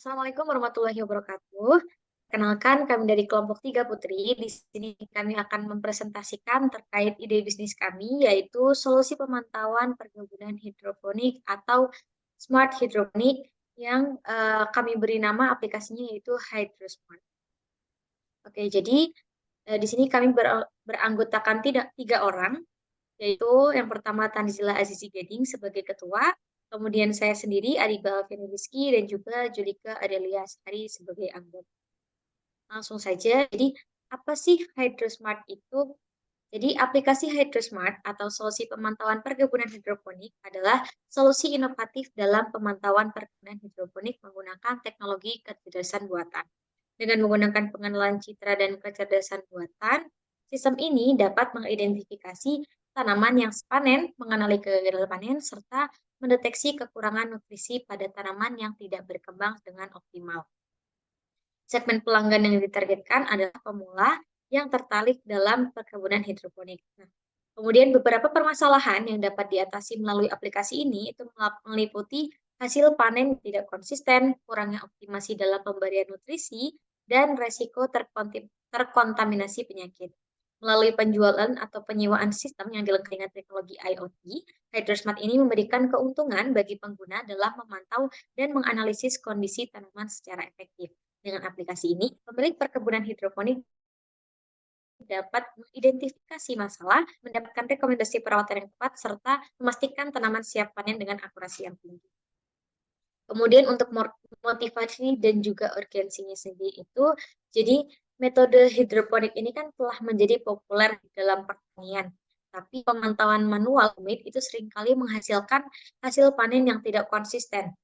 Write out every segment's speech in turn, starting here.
Assalamualaikum warahmatullahi wabarakatuh. Kenalkan, kami dari kelompok 3 Putri. Di sini kami akan mempresentasikan terkait ide bisnis kami, yaitu solusi pemantauan perkebunan hidroponik atau smart hidroponik yang kami beri nama aplikasinya yaitu HydroSmart. Oke, jadi di sini kami beranggotakan tiga orang, yaitu yang pertama Tanzila Azizi Gading sebagai ketua, kemudian saya sendiri Ariba Alfiani Rizky dan juga Julika Adelia Sari sebagai anggota. Langsung saja, jadi apa sih HydroSmart itu? Jadi aplikasi HydroSmart atau solusi pemantauan perkebunan hidroponik adalah solusi inovatif dalam pemantauan perkebunan hidroponik menggunakan teknologi kecerdasan buatan. Dengan menggunakan pengenalan citra dan kecerdasan buatan, sistem ini dapat mengidentifikasi tanaman yang sepanen, mengenali kegagalan panen, serta mendeteksi kekurangan nutrisi pada tanaman yang tidak berkembang dengan optimal. Segmen pelanggan yang ditargetkan adalah pemula yang tertarik dalam perkebunan hidroponik. Nah, kemudian beberapa permasalahan yang dapat diatasi melalui aplikasi ini itu meliputi hasil panen tidak konsisten, kurangnya optimasi dalam pemberian nutrisi, dan resiko terkontaminasi penyakit. Melalui penjualan atau penyewaan sistem yang dilengkapi dengan teknologi IoT, HydroSmart ini memberikan keuntungan bagi pengguna dalam memantau dan menganalisis kondisi tanaman secara efektif. Dengan aplikasi ini, pemilik perkebunan hidroponik dapat mengidentifikasi masalah, mendapatkan rekomendasi perawatan yang tepat, serta memastikan tanaman siap panen dengan akurasi yang tinggi. Kemudian untuk motivasi dan juga urgensinya sendiri itu, jadi metode hidroponik ini kan telah menjadi populer dalam pertanian. Tapi pemantauan manual itu seringkali menghasilkan hasil panen yang tidak konsisten.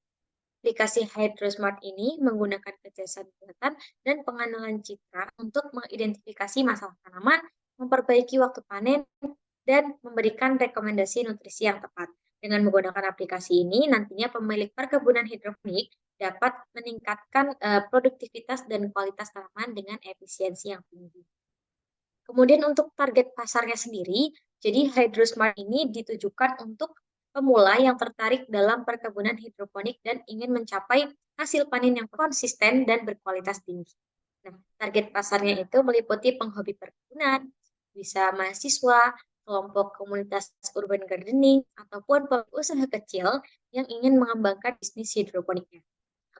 Aplikasi HydroSmart ini menggunakan kecerdasan buatan dan pengenalan citra untuk mengidentifikasi masalah tanaman, memperbaiki waktu panen, dan memberikan rekomendasi nutrisi yang tepat. Dengan menggunakan aplikasi ini, nantinya pemilik perkebunan hidroponik dapat meningkatkan produktivitas dan kualitas tanaman dengan efisiensi yang tinggi. Kemudian untuk target pasarnya sendiri, jadi HydroSmart ini ditujukan untuk pemula yang tertarik dalam perkebunan hidroponik dan ingin mencapai hasil panen yang konsisten dan berkualitas tinggi. Nah, target pasarnya itu meliputi penghobi perkebunan, bisa mahasiswa, kelompok komunitas urban gardening, ataupun pengusaha kecil yang ingin mengembangkan bisnis hidroponiknya.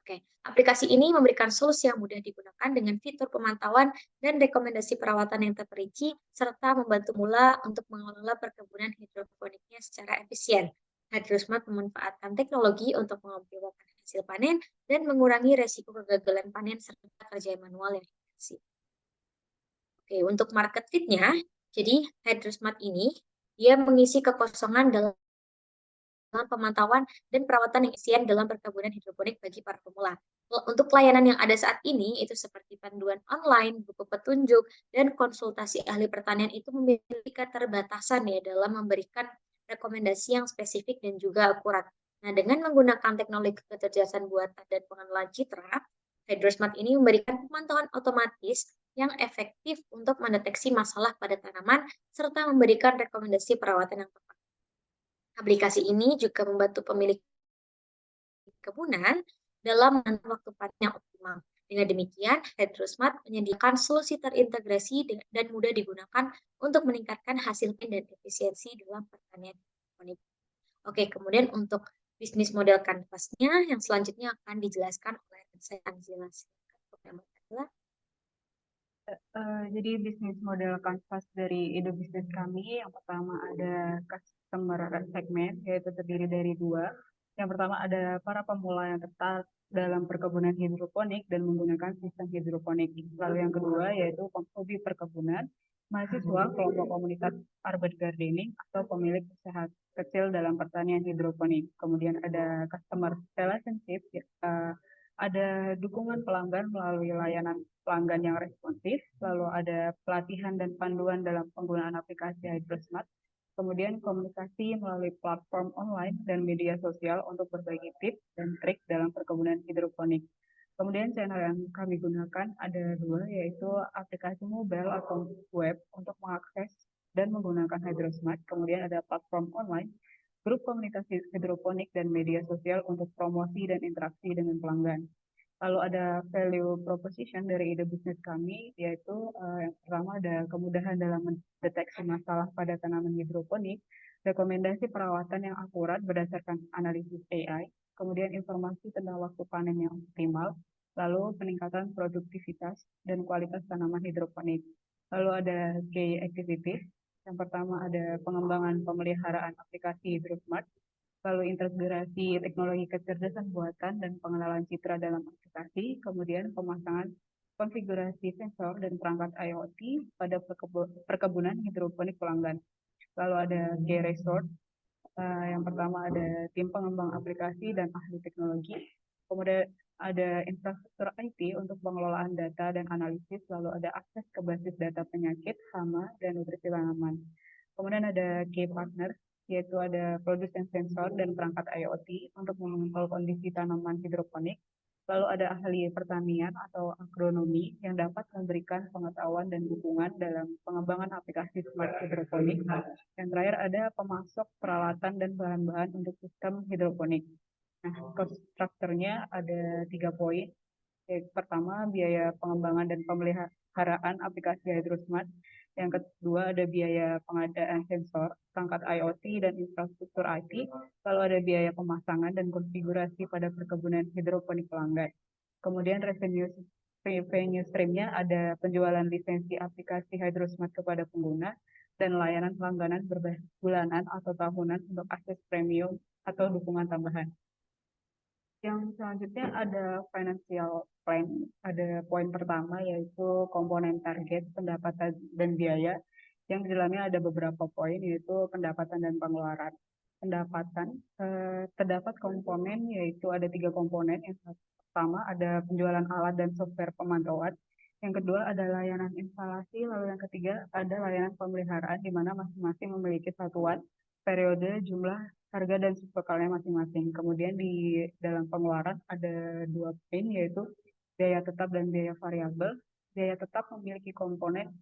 Oke, aplikasi ini memberikan solusi yang mudah digunakan dengan fitur pemantauan dan rekomendasi perawatan yang terperinci, serta membantu mula untuk mengelola perkebunan hidroponiknya secara efisien. HydroSmart memanfaatkan teknologi untuk mengoptimalkan hasil panen dan mengurangi resiko kegagalan panen serta kerja manual yang intensif. Oke, untuk market fit-nya, jadi HydroSmart ini dia mengisi kekosongan dalam pemantauan dan perawatan yang efisien dalam perkebunan hidroponik bagi para pemula. Untuk layanan yang ada saat ini, itu seperti panduan online, buku petunjuk, dan konsultasi ahli pertanian itu memiliki keterbatasan ya dalam memberikan rekomendasi yang spesifik dan juga akurat. Nah, dengan menggunakan teknologi kecerdasan buatan dan pengenalan citra, HydroSmart ini memberikan pemantauan otomatis yang efektif untuk mendeteksi masalah pada tanaman serta memberikan rekomendasi perawatan yang tepat. Aplikasi ini juga membantu pemilik kebunan dalam menentukan waktu panen yang optimal. Dengan demikian, HydroSmart menyediakan solusi terintegrasi dan mudah digunakan untuk meningkatkan hasil panen dan efisiensi dalam pertanian hidroponik. Oke, kemudian untuk bisnis model kanvasnya yang selanjutnya akan dijelaskan oleh saya Anzila. Jadi bisnis model kanvas dari ide bisnis kami, yang pertama ada customer segment, yaitu terdiri dari dua. Yang pertama ada para pemula yang tertarik dalam perkebunan hidroponik dan menggunakan sistem hidroponik. Lalu yang kedua yaitu hobi perkebunan, mahasiswa, kelompok komunitas urban gardening, atau pemilik usaha kecil dalam pertanian hidroponik. Kemudian ada customer relationship, ada dukungan pelanggan melalui layanan pelanggan yang responsif, lalu ada pelatihan dan panduan dalam penggunaan aplikasi HydroSmart, kemudian komunikasi melalui platform online dan media sosial untuk berbagi tips dan trik dalam perkebunan hidroponik. Kemudian channel yang kami gunakan ada dua, yaitu aplikasi mobile atau web untuk mengakses dan menggunakan HydroSmart, kemudian ada platform online, grup komunitas hidroponik, dan media sosial untuk promosi dan interaksi dengan pelanggan. Lalu ada value proposition dari ide bisnis kami, yaitu yang pertama ada kemudahan dalam mendeteksi masalah pada tanaman hidroponik, rekomendasi perawatan yang akurat berdasarkan analisis AI, kemudian informasi tentang waktu panen yang optimal, lalu peningkatan produktivitas dan kualitas tanaman hidroponik. Lalu ada key activities, yang pertama ada pengembangan pemeliharaan aplikasi HydroSmart, lalu integrasi teknologi kecerdasan buatan dan pengenalan citra dalam aplikasi, kemudian pemasangan konfigurasi sensor dan perangkat IoT pada perkebunan hidroponik pelanggan. Lalu ada key resource, yang pertama ada tim pengembang aplikasi dan ahli teknologi, kemudian ada infrastruktur IT untuk pengelolaan data dan analisis, lalu ada akses ke basis data penyakit, hama, dan nutrisi tanaman. Kemudian ada key partner, yaitu ada produsen sensor dan perangkat IoT untuk memantau kondisi tanaman hidroponik. Lalu ada ahli pertanian atau agronomi yang dapat memberikan pengetahuan dan dukungan dalam pengembangan aplikasi smart hidroponik. Yang terakhir ada pemasok peralatan dan bahan-bahan untuk sistem hidroponik. Nah, cost structure-nya ada 3 poin. Pertama, biaya pengembangan dan pemeliharaan aplikasi HydroSmart. Yang kedua, ada biaya pengadaan sensor, perangkat IoT, dan infrastruktur IT. Lalu ada biaya pemasangan dan konfigurasi pada perkebunan hidroponik pelanggan. Kemudian revenue stream-nya ada penjualan lisensi aplikasi HydroSmart kepada pengguna dan layanan langganan berbasis bulanan atau tahunan untuk akses premium atau dukungan tambahan. Yang selanjutnya ada financial plan. Ada poin pertama yaitu komponen target, pendapatan dan biaya. Yang di dalamnya ada beberapa poin yaitu pendapatan dan pengeluaran. Pendapatan terdapat komponen yaitu ada 3 komponen. Yang pertama ada penjualan alat dan software pemantauan. Yang kedua ada layanan instalasi, lalu yang ketiga ada layanan pemeliharaan di mana masing-masing memiliki satuan, periode, jumlah, harga dan subtotalnya masing-masing. Kemudian di dalam pengeluaran ada 2 poin yaitu biaya tetap dan biaya variabel. Biaya tetap memiliki komponen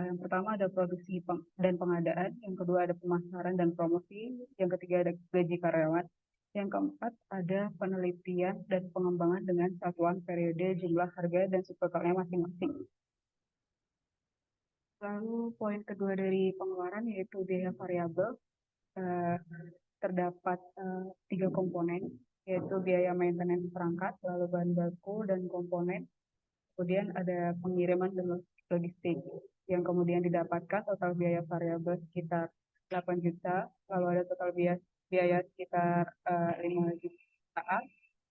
yang pertama ada produksi dan pengadaan, yang kedua ada pemasaran dan promosi, yang ketiga ada gaji karyawan, yang keempat ada penelitian dan pengembangan dengan satuan, periode, jumlah, harga dan subtotalnya masing-masing. Lalu poin kedua dari pengeluaran yaitu biaya variabel. Terdapat 3 komponen, yaitu biaya maintenance perangkat, lalu bahan baku dan komponen, kemudian ada pengiriman dan logistik, yang kemudian didapatkan total biaya variabel sekitar 8 juta, lalu ada total biaya sekitar 5 jutaan,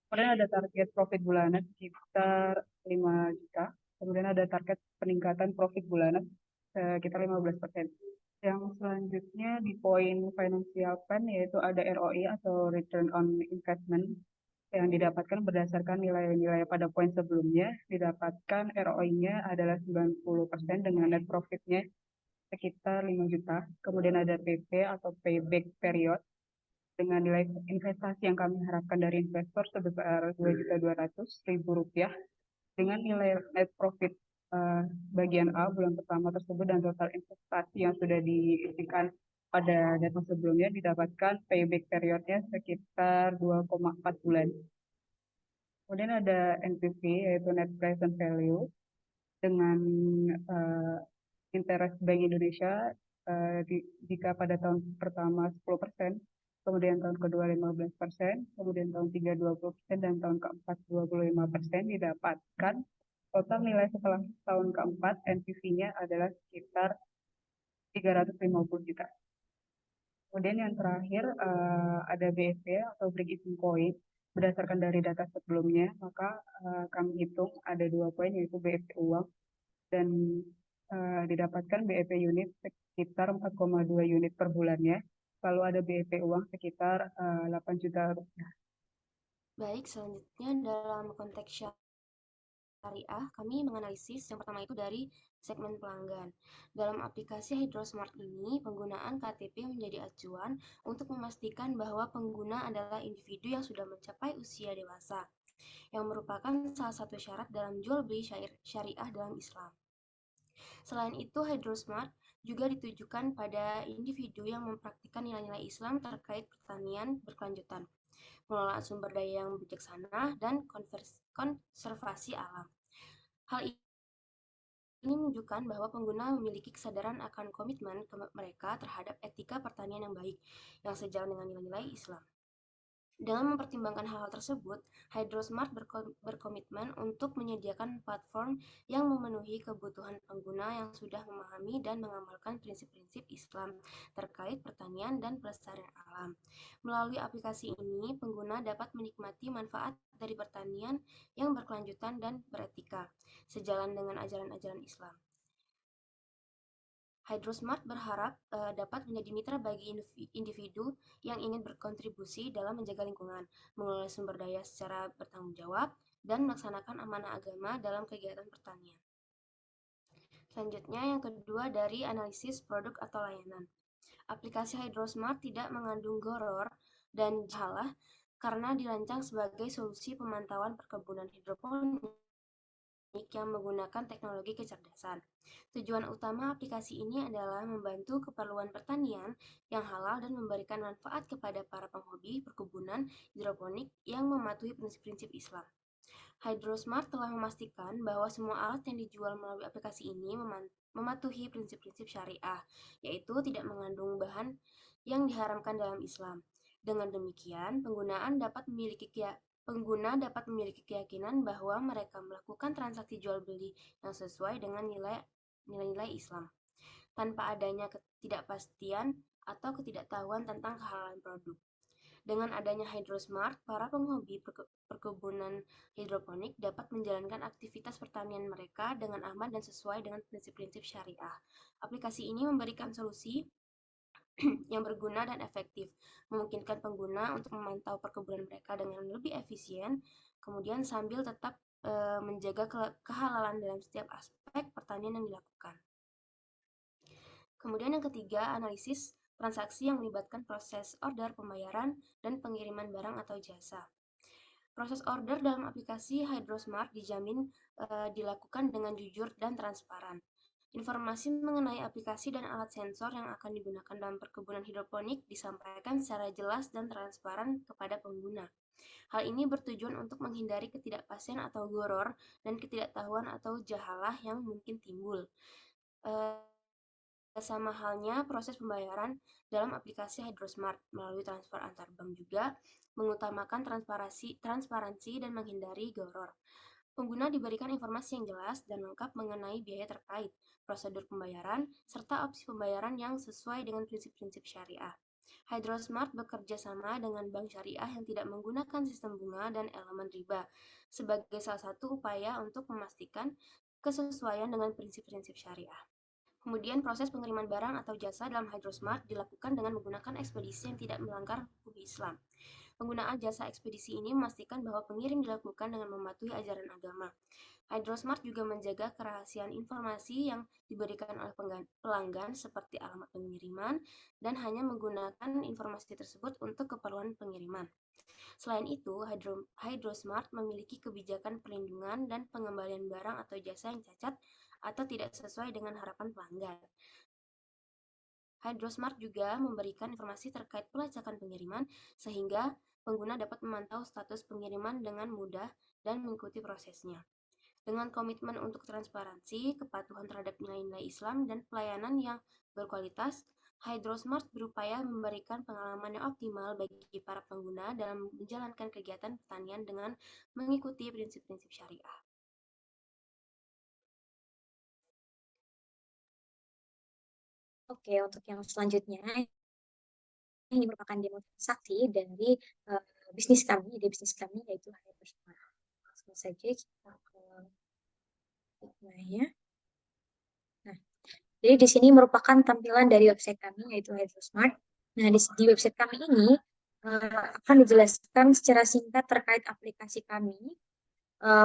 kemudian ada target profit bulanan sekitar 5 juta, kemudian ada target peningkatan profit bulanan sekitar 15%. Yang selanjutnya di poin financial plan yaitu ada ROI atau return on investment yang didapatkan berdasarkan nilai-nilai pada poin sebelumnya. Didapatkan ROI-nya adalah 90% dengan net profit-nya sekitar 5 juta. Kemudian ada PP atau payback period dengan nilai investasi yang kami harapkan dari investor sebesar Rp2.200.000 dengan nilai net profit bagian A bulan pertama tersebut dan total investasi yang sudah diisikan pada data sebelumnya didapatkan payback periodnya sekitar 2,4 bulan. Kemudian ada NPV yaitu net present value dengan interest Bank Indonesia jika pada tahun pertama 10%, kemudian tahun kedua 15%, kemudian tahun ketiga 20%, dan tahun keempat 25% didapatkan. Total nilai setelah tahun keempat NPV-nya adalah sekitar 350 juta. Kemudian yang terakhir ada BEP atau break even point. Berdasarkan dari data sebelumnya, maka kami hitung ada 2 poin yaitu BEP uang dan didapatkan BEP unit sekitar 4,2 unit per bulannya. Lalu ada BEP uang sekitar 8 juta rupiah. Baik, selanjutnya dalam konteks syariah, kami menganalisis yang pertama itu dari segmen pelanggan. Dalam aplikasi HydroSmart ini, penggunaan KTP menjadi acuan untuk memastikan bahwa pengguna adalah individu yang sudah mencapai usia dewasa, yang merupakan salah satu syarat dalam jual beli syariah dalam Islam. Selain itu, HydroSmart juga ditujukan pada individu yang mempraktikkan nilai-nilai Islam terkait pertanian berkelanjutan. pengelolaan sumber daya yang bijaksana, dan konservasi alam. Hal ini menunjukkan bahwa pengguna memiliki kesadaran akan komitmen mereka terhadap etika pertanian yang baik, yang sejalan dengan nilai-nilai Islam. Dengan mempertimbangkan hal-hal tersebut, Hydrosmart berkomitmen untuk menyediakan platform yang memenuhi kebutuhan pengguna yang sudah memahami dan mengamalkan prinsip-prinsip Islam terkait pertanian dan pelestarian alam. Melalui aplikasi ini, pengguna dapat menikmati manfaat dari pertanian yang berkelanjutan dan beretika, sejalan dengan ajaran-ajaran Islam. Hydrosmart berharap dapat menjadi mitra bagi individu yang ingin berkontribusi dalam menjaga lingkungan, mengelola sumber daya secara bertanggung jawab, dan melaksanakan amanah agama dalam kegiatan pertanian. Selanjutnya, yang kedua dari analisis produk atau layanan. Aplikasi Hydrosmart tidak mengandung goror dan jahalah karena dirancang sebagai solusi pemantauan perkebunan hidroponik yang menggunakan teknologi kecerdasan. Tujuan utama aplikasi ini adalah membantu keperluan pertanian yang halal dan memberikan manfaat kepada para penghobi perkebunan hidroponik yang mematuhi prinsip-prinsip Islam. Hydrosmart telah memastikan bahwa semua alat yang dijual melalui aplikasi ini mematuhi prinsip-prinsip syariah, yaitu tidak mengandung bahan yang diharamkan dalam Islam. Dengan demikian, pengguna dapat memiliki keyakinan bahwa mereka melakukan transaksi jual beli yang sesuai dengan nilai-nilai Islam, tanpa adanya ketidakpastian atau ketidaktahuan tentang kehalalan produk. Dengan adanya Hydrosmart, para penghobi perkebunan hidroponik dapat menjalankan aktivitas pertanian mereka dengan aman dan sesuai dengan prinsip-prinsip syariah. Aplikasi ini memberikan solusi yang berguna dan efektif, memungkinkan pengguna untuk memantau perkebunan mereka dengan lebih efisien, kemudian sambil tetap menjaga kehalalan dalam setiap aspek pertanian yang dilakukan. Kemudian yang ketiga, analisis transaksi yang melibatkan proses order, pembayaran, dan pengiriman barang atau jasa. Proses order dalam aplikasi Hydrosmart dijamin dilakukan dengan jujur dan transparan. Informasi mengenai aplikasi dan alat sensor yang akan digunakan dalam perkebunan hidroponik disampaikan secara jelas dan transparan kepada pengguna. Hal ini bertujuan untuk menghindari ketidakpastian atau goror dan ketidaktahuan atau jahalah yang mungkin timbul. Sama halnya proses pembayaran dalam aplikasi Hydrosmart melalui transfer antar bank juga mengutamakan transparansi dan menghindari goror. Pengguna diberikan informasi yang jelas dan lengkap mengenai biaya terkait, prosedur pembayaran, serta opsi pembayaran yang sesuai dengan prinsip-prinsip syariah. Hydrosmart bekerja sama dengan bank syariah yang tidak menggunakan sistem bunga dan elemen riba sebagai salah satu upaya untuk memastikan kesesuaian dengan prinsip-prinsip syariah. Kemudian proses pengiriman barang atau jasa dalam Hydrosmart dilakukan dengan menggunakan ekspedisi yang tidak melanggar hukum Islam. Penggunaan jasa ekspedisi ini memastikan bahwa pengirim dilakukan dengan mematuhi ajaran agama. Hydrosmart juga menjaga kerahasiaan informasi yang diberikan oleh pelanggan seperti alamat pengiriman dan hanya menggunakan informasi tersebut untuk keperluan pengiriman. Selain itu, Hydrosmart memiliki kebijakan perlindungan dan pengembalian barang atau jasa yang cacat atau tidak sesuai dengan harapan pelanggan. Hydrosmart juga memberikan informasi terkait pelacakan pengiriman sehingga pengguna dapat memantau status pengiriman dengan mudah dan mengikuti prosesnya. Dengan komitmen untuk transparansi, kepatuhan terhadap nilai-nilai Islam, dan pelayanan yang berkualitas, Hydrosmart berupaya memberikan pengalaman yang optimal bagi para pengguna dalam menjalankan kegiatan pertanian dengan mengikuti prinsip-prinsip syariah. Oke, untuk yang selanjutnya, ini merupakan demo transaksi dari bisnis kami, ide bisnis kami, yaitu Hydrosmart. Langsung saja kita ke hikmahnya. Nah, jadi di sini merupakan tampilan dari website kami, yaitu Hydrosmart. Nah, di website kami ini akan dijelaskan secara singkat terkait aplikasi kami,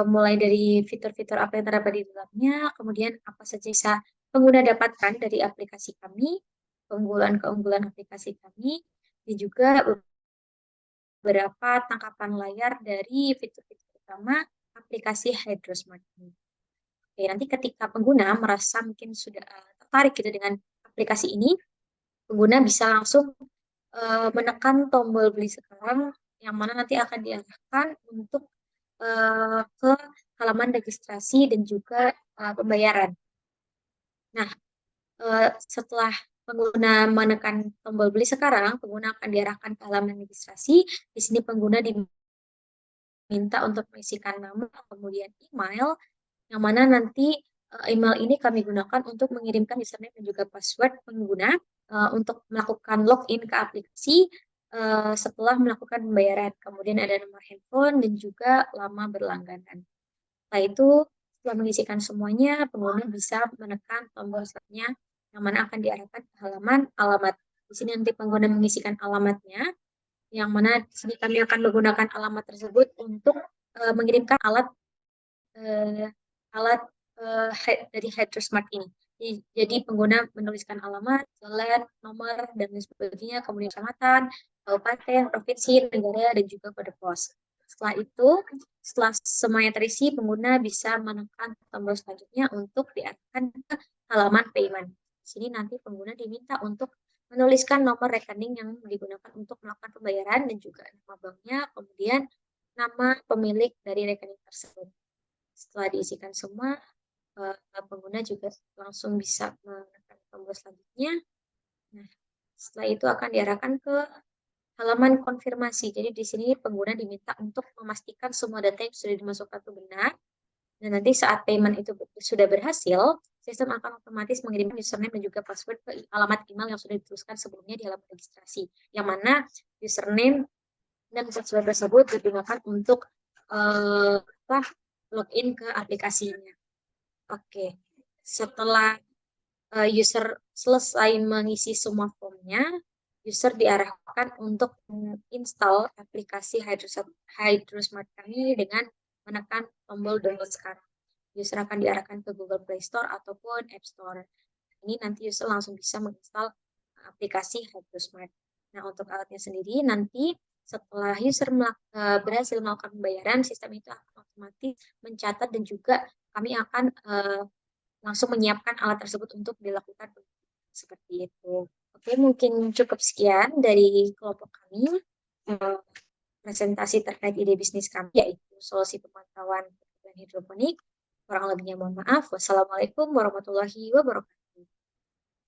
mulai dari fitur-fitur apa yang terdapat di dalamnya, kemudian apa saja bisa pengguna dapatkan dari aplikasi kami, keunggulan-keunggulan aplikasi kami, dan juga beberapa tangkapan layar dari fitur-fitur utama aplikasi Hydrosmart ini. Oke, nanti ketika pengguna merasa mungkin sudah tertarik gitu dengan aplikasi ini, pengguna bisa langsung menekan tombol beli sekarang yang mana nanti akan diarahkan untuk ke halaman registrasi dan juga pembayaran. Nah, setelah pengguna menekan tombol beli sekarang, pengguna akan diarahkan ke halaman registrasi. Di sini pengguna diminta untuk mengisikan nama, kemudian email, yang mana nanti email ini kami gunakan untuk mengirimkan username dan juga password pengguna untuk melakukan login ke aplikasi setelah melakukan pembayaran. Kemudian ada nomor handphone dan juga lama berlangganan. Setelah itu, setelah mengisikan semuanya, pengguna bisa menekan tombol selanjutnya yang mana akan diarahkan ke halaman alamat. Di sini nanti pengguna mengisikan alamatnya, yang mana di sini kami akan menggunakan alamat tersebut untuk mengirimkan alat dari HydroSmart ini. Jadi pengguna menuliskan alamat, jalan, nomor, dan lain sebagainya, kemudian kecamatan, kabupaten, provinsi, negara, dan juga kode pos. Setelah itu, setelah semuanya terisi, pengguna bisa menekan tombol selanjutnya untuk diarahkan ke halaman payment. Di sini nanti pengguna diminta untuk menuliskan nomor rekening yang digunakan untuk melakukan pembayaran dan juga nama banknya, kemudian nama pemilik dari rekening tersebut. Setelah diisikan semua, pengguna juga langsung bisa menekan tombol selanjutnya. Nah, setelah itu akan diarahkan ke halaman konfirmasi. Jadi di sini pengguna diminta untuk memastikan semua data yang sudah dimasukkan itu benar. Dan nanti saat payment itu sudah berhasil, sistem akan otomatis mengirimkan username dan juga password ke alamat email yang sudah dituliskan sebelumnya di halaman registrasi. Yang mana username dan password tersebut digunakan untuk login ke aplikasinya. Oke, setelah user selesai mengisi semua formnya, user diarahkan untuk install aplikasi HydroSmart kami dengan menekan tombol download sekarang. User akan diarahkan ke Google Play Store ataupun App Store. Ini nanti user langsung bisa menginstal aplikasi HydroSmart. Nah, untuk alatnya sendiri nanti setelah user berhasil melakukan pembayaran, sistem itu akan otomatis mencatat dan juga kami akan langsung menyiapkan alat tersebut untuk dilakukan seperti itu. Oke, mungkin cukup sekian dari kelompok kami. Presentasi terkait ide bisnis kami, yaitu solusi pemantauan perkebunan hidroponik. Kurang lebihnya mohon maaf. Wassalamualaikum warahmatullahi wabarakatuh.